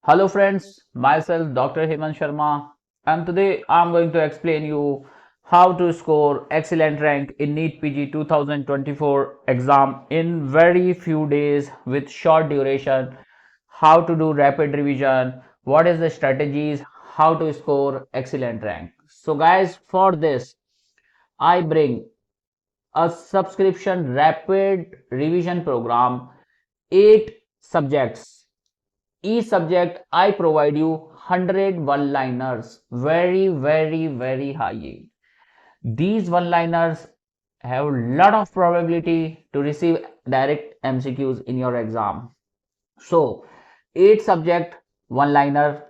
Hello friends, myself Dr. Hemant Sharma, and today I'm going to explain you how to score excellent rank in NEET PG 2024 exam in very few days with short duration, how to do rapid revision, what is the strategies, how to score excellent rank. So guys, for this I bring a subscription rapid revision program, 8 subjects. Each subject I provide you 100 one-liners, very high yield. These one-liners have a lot of probability to receive direct MCQs in your exam. So 8 subject one-liner,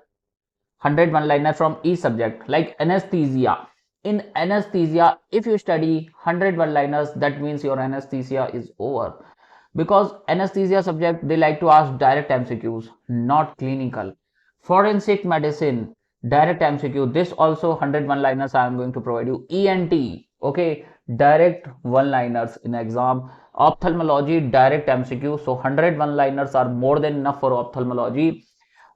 100 one-liner from each subject. Like anesthesia. In anesthesia, if you study 100 one-liners, that means your anesthesia is over, because anesthesia subject they like to ask direct MCQs, not clinical. Forensic medicine, direct MCQ. This also 100 one-liners I am going to provide you. ENT, okay, direct one-liners in exam. Ophthalmology, direct MCQ. So 100 one-liners are more than enough for ophthalmology.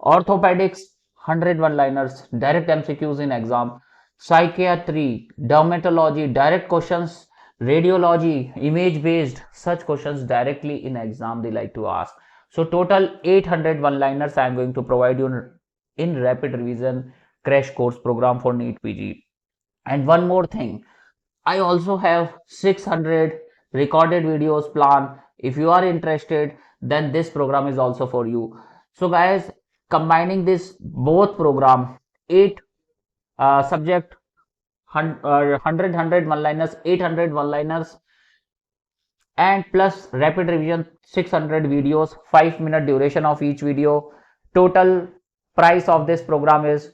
Orthopedics, 100 one-liners, direct MCQs in exam. Psychiatry, dermatology, direct questions. Radiology, image based, such questions directly in exam they like to ask. So total 800 one-liners I am going to provide you in rapid revision crash course program for NEET PG. And one more thing, I also have 600 recorded videos planned. If you are interested, then this program is also for you. So guys, combining this both program, 8 subject, 100 one-liners, 800 one-liners, and plus rapid revision 600 videos, 5-minute duration of each video. Total price of this program is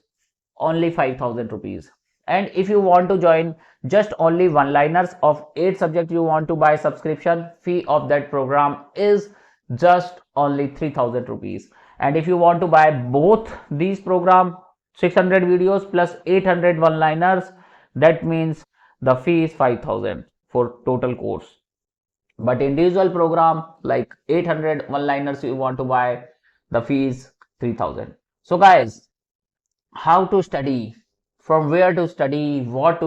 only 5,000 rupees. And if you want to join just only one-liners of 8 subjects, you want to buy subscription, fee of that program is just only 3,000 rupees. And if you want to buy both these program, 600 videos plus 800 one-liners, that means the fee is 5,000 for total course. But individual program like 800 one-liners you want to buy, the fee is 3,000. So guys, how to study, from where to study, what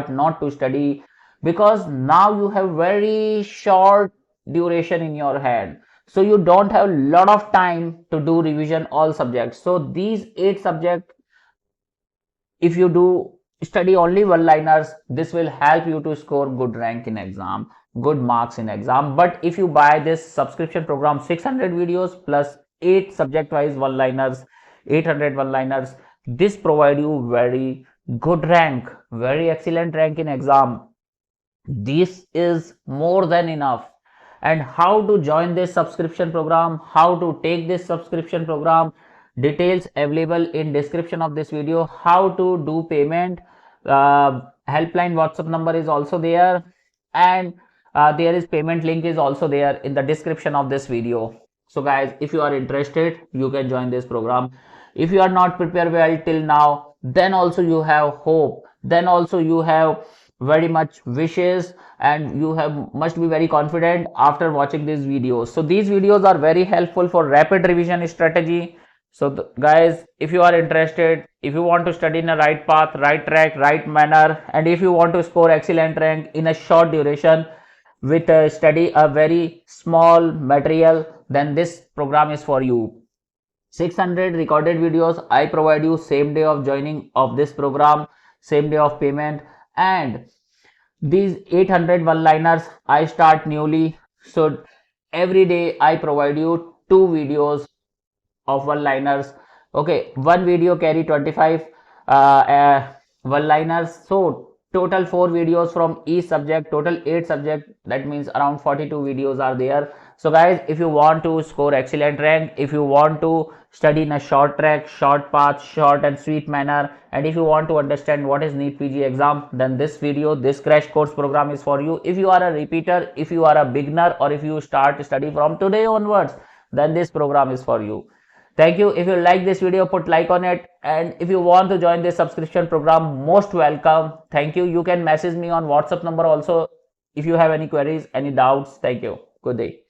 not to study, because now you have very short duration in your head, so you don't have a lot of time to do revision all subjects. So these 8 subjects, if you do study only one-liners, this will help you to score good rank in exam, good marks in exam. But if you buy this subscription program, 600 videos plus 8 subject wise one-liners, 800 one-liners, this provide you very good rank, very excellent rank in exam. This is more than enough. And how to join this subscription program, how to take this subscription program, details available in description of this video. How to do payment, helpline WhatsApp number is also there, and there is payment link is also there in the description of this video. So guys, if you are interested, you can join this program. If you are not prepared well till now, then also you have hope, then also you have very much wishes, and you have must be very confident after watching these videos. So these videos are very helpful for rapid revision strategy. So guys, if you are interested, if you want to study in a right path, right track, right manner, and if you want to score excellent rank in a short duration with study a very small material, then this program is for you. 600 recorded videos I provide you same day of joining of this program, same day of payment. And these 800 one-liners I start newly, so every day I provide you 2 videos of one-liners. Okay, one video carry 25 one-liners, so total 4 videos from each subject, total 8 subject, that means around 42 videos are there. So guys, if you want to score excellent rank, if you want to study in a short track, short path, short and sweet manner, and if you want to understand what is NEET PG exam, then this video, this crash course program is for you. If you are a repeater, if you are a beginner, or if you start study from today onwards, then this program is for you. Thank you. If you like this video, put like on it, and if you want to join this subscription program, most welcome. Thank you. You can message me on WhatsApp number also if you have any queries, any doubts. Thank you. Good day.